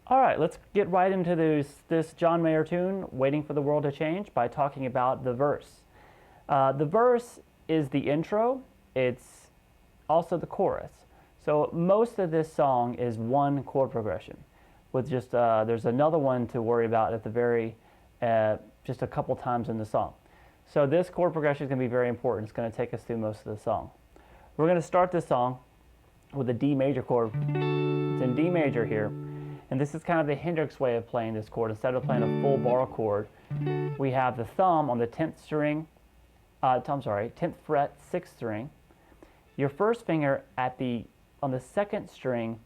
All right, let's get right into this John Mayer tune, Waiting for the World to Change, by talking about the verse. The verse is the intro. It's also the chorus. So most of this song is one chord progression with just, there's another one to worry about at the very, just a couple times in the song. So this chord progression is going to be very important. It's going to take us through most of the song. We're going to start this song with a D major chord. It's in D major here. And this is kind of the Hendrix way of playing this chord. Instead of playing a full bar chord, we have the thumb on the 10th string, 10th fret, 6th string. Your first finger on the 2nd string,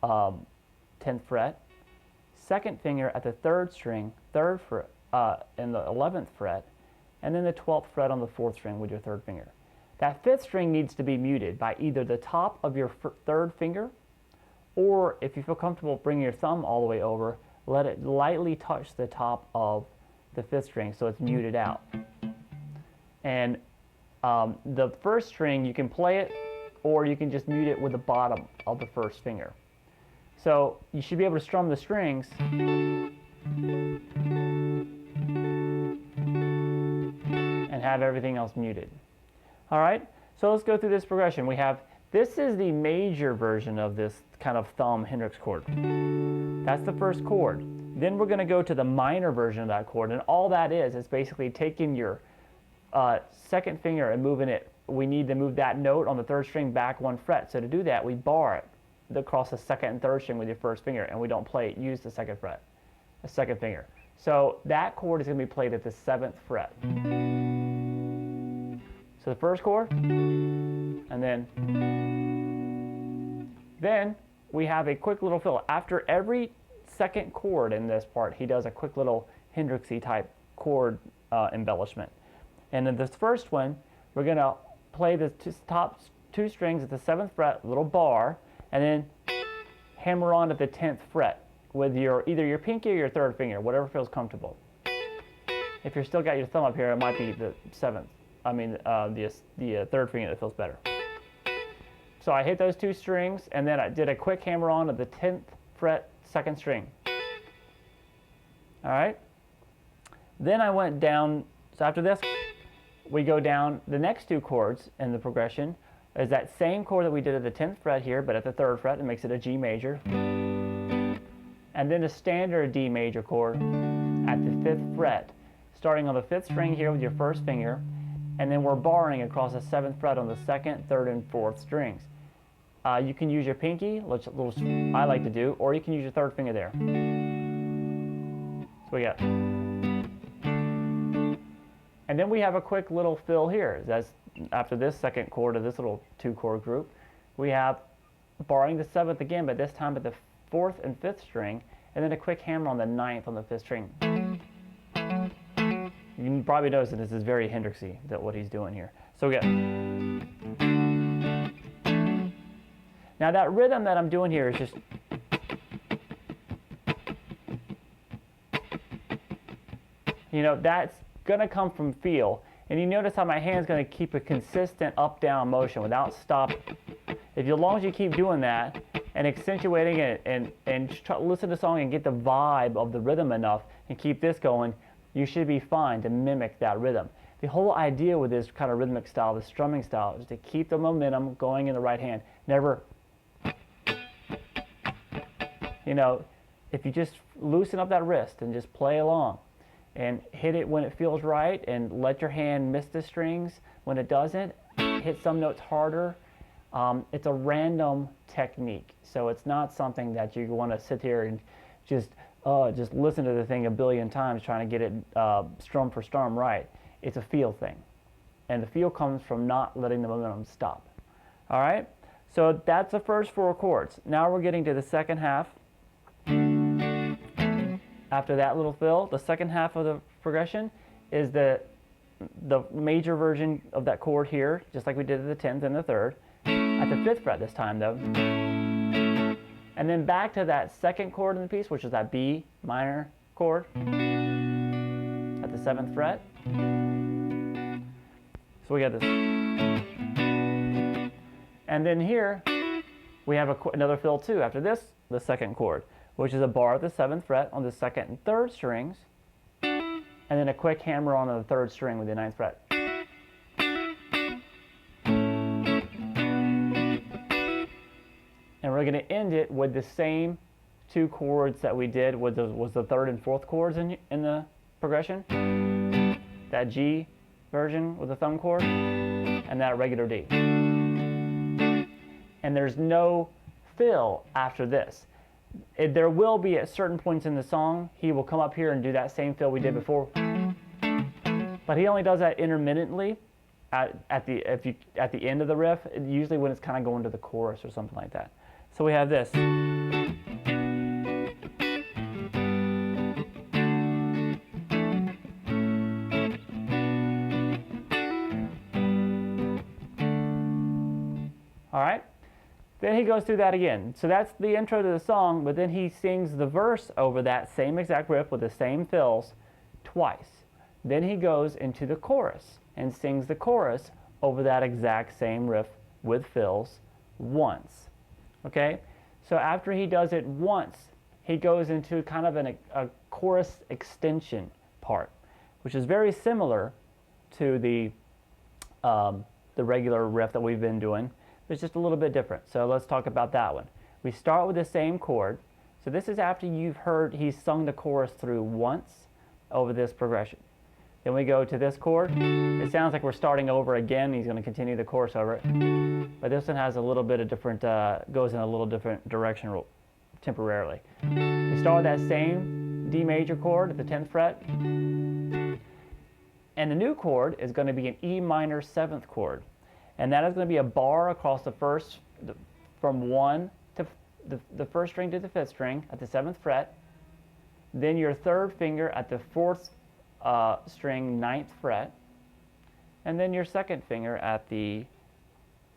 10th fret. Second finger at the 3rd string, 3rd fret, and the 11th fret. And then the 12th fret on the 4th string with your 3rd finger. That 5th string needs to be muted by either the top of your 3rd finger, or if you feel comfortable bringing your thumb all the way over, let it lightly touch the top of the 5th string so it's muted out. And the 1st string, you can play it, or you can just mute it with the bottom of the 1st finger. So you should be able to strum the strings and have everything else muted. All right, so let's go through this progression. This is the major version of this kind of thumb Hendrix chord. That's the first chord. Then we're going to go to the minor version of that chord, and all that is basically taking your 2nd finger and moving it. We need to move that note on the 3rd string back 1 fret. So to do that, we bar it across the 2nd and 3rd string with your 1st finger, and we don't use the 2nd fret, the 2nd finger. So that chord is going to be played at the 7th fret. So the first chord, and then we have a quick little fill. After every 2nd chord in this part, he does a quick little Hendrixy type chord embellishment. And in this first one, we're going to play the top 2 strings at the 7th fret, little bar, and then hammer on at the 10th fret with either your pinky or your 3rd finger, whatever feels comfortable. If you're still got your thumb up here, it might be the 7th. I mean, the 3rd finger that feels better. So I hit those 2 strings, and then I did a quick hammer on at the 10th fret, 2nd string. All right? Then I went down, so after this, we go down the next 2 chords in the progression is that same chord that we did at the 10th fret here, but at the 3rd fret, it makes it a G major. And then a standard D major chord at the 5th fret, starting on the 5th string here with your 1st finger, and then we're barring across the 7th fret on the 2nd, 3rd, and 4th strings. You can use your pinky, which I like to do, or you can use your 3rd finger there. So we got. And then we have a quick little fill here. That's after this 2nd chord of this little 2 chord group. We have barring the 7th again, but this time at the 4th and 5th string, and then a quick hammer on the 9th on the 5th string. You can probably notice that this is very Hendrixy, what he's doing here. So we got. Now that rhythm that I'm doing here is just. That's going to come from feel. And you notice how my hand's going to keep a consistent up-down motion without stopping. As long as you keep doing that and accentuating it and listen to the song and get the vibe of the rhythm enough and keep this going, you should be fine to mimic that rhythm. The whole idea with this kind of rhythmic style, the strumming style, is to keep the momentum going in the right hand. Never, if you just loosen up that wrist and just play along and hit it when it feels right and let your hand miss the strings when it doesn't, hit some notes harder. It's a random technique, so it's not something that you want to sit here and just listen to the thing a billion times trying to get it strum for strum right. It's a feel thing, and the feel comes from not letting the momentum stop. All right, so that's the first 4 chords. Now we're getting to the second half. After that little fill, the second half of the progression is the major version of that chord here, just like we did at the 10th and the 3rd, at the 5th fret this time though. And then back to that 2nd chord in the piece, which is that B minor chord at the 7th fret. So we got this. And then here we have another fill too. After this, the 2nd chord. which is a bar at the 7th fret on the 2nd and 3rd strings, and then a quick hammer on the 3rd string with the 9th fret. And we're going to end it with the same 2 chords that we did with was the 3rd and 4th chords in the progression. That G version with the thumb chord, and that regular D. And there's no fill after this. There will be at certain points in the song, he will come up here and do that same fill we did before. But he only does that intermittently at the end of the riff, usually when it's kind of going to the chorus or something like that. So we have this. All right, then he goes through that again. So that's the intro to the song, but then he sings the verse over that same exact riff with the same fills twice. Then he goes into the chorus and sings the chorus over that exact same riff with fills once. Okay, so after he does it once, he goes into kind of a chorus extension part, which is very similar to the regular riff that we've been doing. It's just a little bit different. So let's talk about that one. We start with the same chord. So this is after you've heard he's sung the chorus through once over this progression. Then we go to this chord. It sounds like we're starting over again. He's going to continue the chorus over it. But this one has a little bit of different, goes in a little different direction temporarily. We start with that same D major chord at the 10th fret. And the new chord is going to be an E minor 7th chord. And that is going to be a bar across the first, from 1 to the 1st string to the 5th string at the 7th fret. Then your 3rd finger at the 4th string 9th fret. And then your 2nd finger at the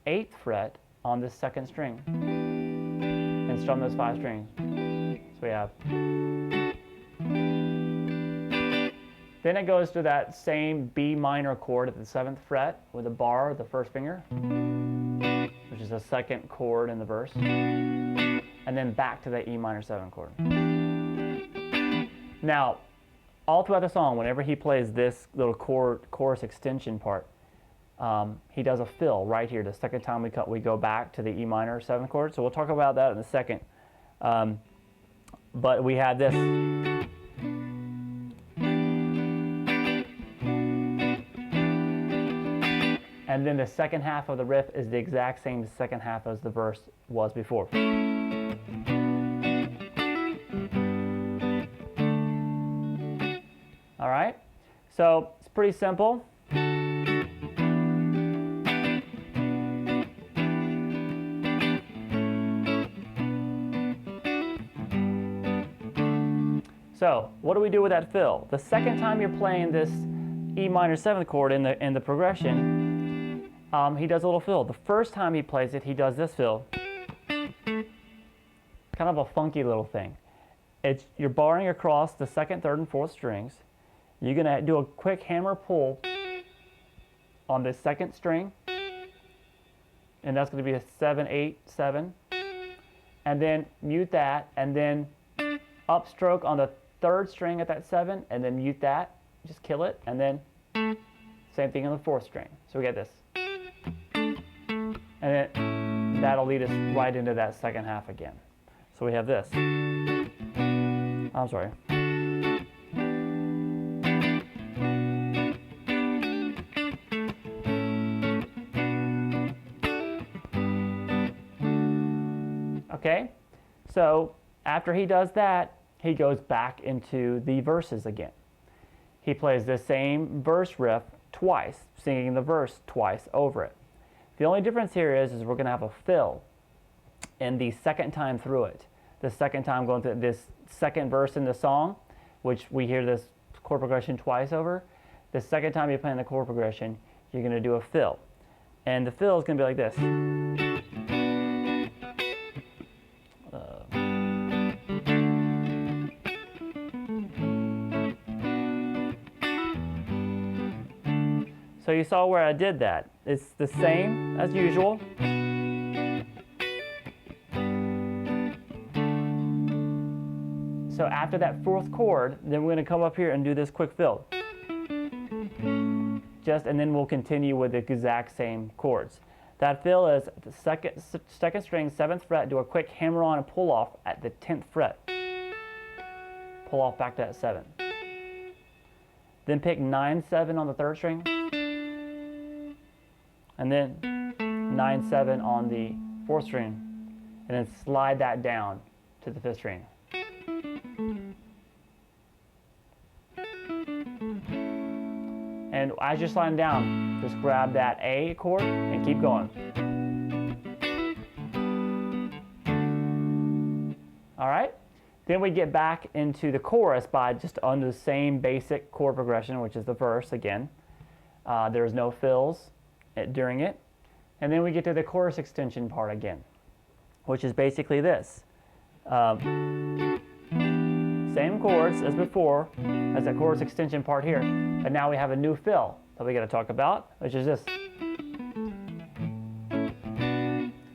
8th fret on the 2nd string. And strum those 5 strings. So we have. Then it goes to that same B minor chord at the 7th fret with a bar, the 1st finger, which is the 2nd chord in the verse, and then back to that E minor 7 chord. Now, all throughout the song, whenever he plays this little chorus extension part, he does a fill right here. The second time we go back to the E minor 7th chord. So we'll talk about that in a second. But we have this. And then the second half of the riff is the exact same second half as the verse was before. All right, so it's pretty simple. So what do we do with that fill? The second time you're playing this E minor 7th chord in the progression, he does a little fill. The first time he plays it, he does this fill. Kind of a funky little thing. You're barring across the 2nd, 3rd, and 4th strings. You're going to do a quick hammer pull on the 2nd string, and that's going to be a 7, 8, 7. And then mute that, and then upstroke on the 3rd string at that 7, and then mute that. Just kill it, and then same thing on the 4th string. So we get this. And then that'll lead us right into that second half again. So we have this. I'm sorry. Okay, so after he does that, he goes back into the verses again. He plays the same verse riff twice, singing the verse twice over it. The only difference here is we're going to have a fill in the second time through it. The second time going through this second verse in the song, which we hear this chord progression twice over. The second time you're playing the chord progression, you're going to do a fill. And the fill is going to be like this. So you saw where I did that. It's the same as usual. So after that fourth chord, then we're going to come up here and do this quick fill. And then we'll continue with the exact same chords. That fill is the second string, 7th fret, do a quick hammer on and pull off at the 10th fret. Pull off back to that 7. Then pick 9-7 on the 3rd string. And then 9-7 on the 4th string. And then slide that down to the 5th string. And as you're sliding down, just grab that A chord and keep going. All right? Then we get back into the chorus by just on the same basic chord progression, which is the verse again. There's no fills during it. And then we get to the chorus extension part again, which is basically this. Same chords as before, as that chorus extension part here, but now we have a new fill that we got to talk about, which is this.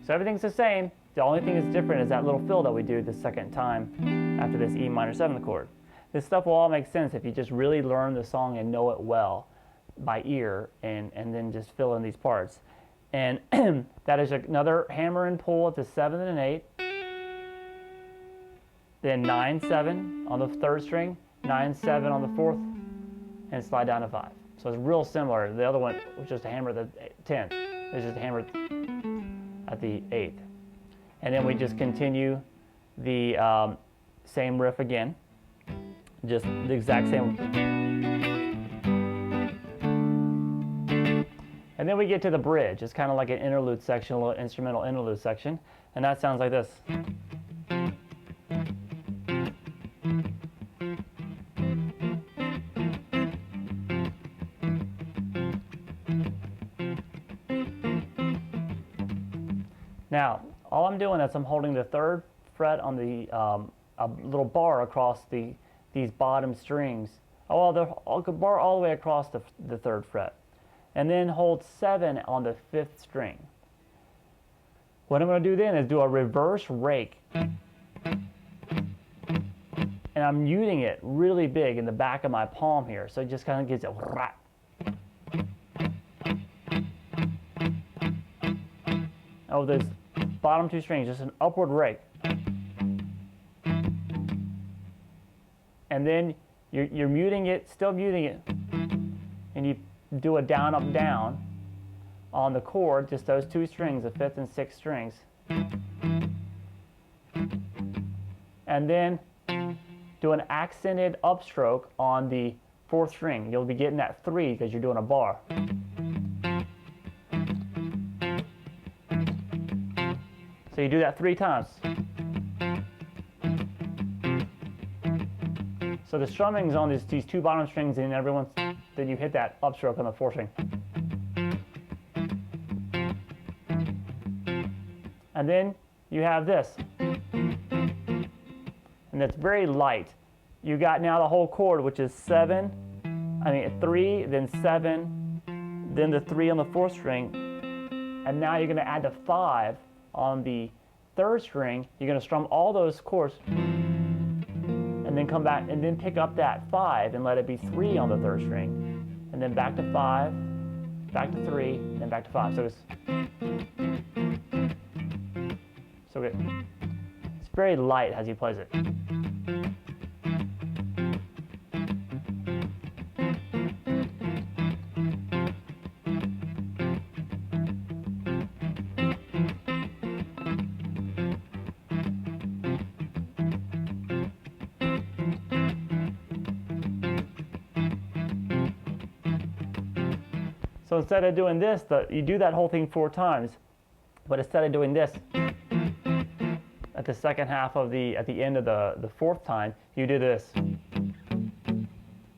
So everything's the same. The only thing that's different is that little fill that we do the second time after this E minor 7th chord. This stuff will all make sense if you just really learn the song and know it well by ear and then just fill in these parts. And that is another hammer and pull at the 7th and 8th. Then 9-7 on the 3rd string, 9-7 on the 4th, and slide down to 5. So it's real similar. The other one was just a hammer at the 10th. It's just a hammer at the 8th. And then we just continue the same riff again, just the exact same. And then we get to the bridge. It's kind of like an interlude section, a little instrumental interlude section, and that sounds like this. Now, all I'm doing is I'm holding the 3rd fret on the a little bar across these bottom strings. Oh, well, the bar all the way across the 3rd fret, and then hold 7 on the 5th string. What I'm going to do then is do a reverse rake, and I'm muting it really big in the back of my palm here, so it just kind of gets a rat. Oh, there's bottom 2 strings, just an upward rake. And then you're muting it, still muting it, and you do a down, up, down on the chord, just those 2 strings, the 5th and 6th strings. And then do an accented upstroke on the 4th string. You'll be getting that 3 because you're doing a bar. So you do that 3 times. So the strumming's on these 2 bottom strings, and then you hit that upstroke on the 4th string. And then you have this. And it's very light. You got now the whole chord, which is 3, then 7, then the 3 on the 4th string, and now you're going to add the 5 on the 3rd string. You're going to strum all those chords, and then come back and then pick up that 5 and let it be 3 on the 3rd string, and then back to 5, back to 3, then back to 5. So it's very light as he plays it. So instead of doing this, you do that whole thing 4 times, but instead of doing this at the second half of at the end of the 4th time, you do this,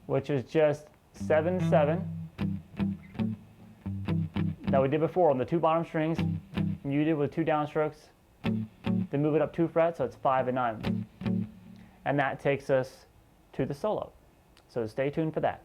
which is just 7-7 that we did before on the 2 bottom strings, muted with 2 downstrokes, then move it up 2 frets, so it's 5 and 9, and that takes us to the solo. So stay tuned for that.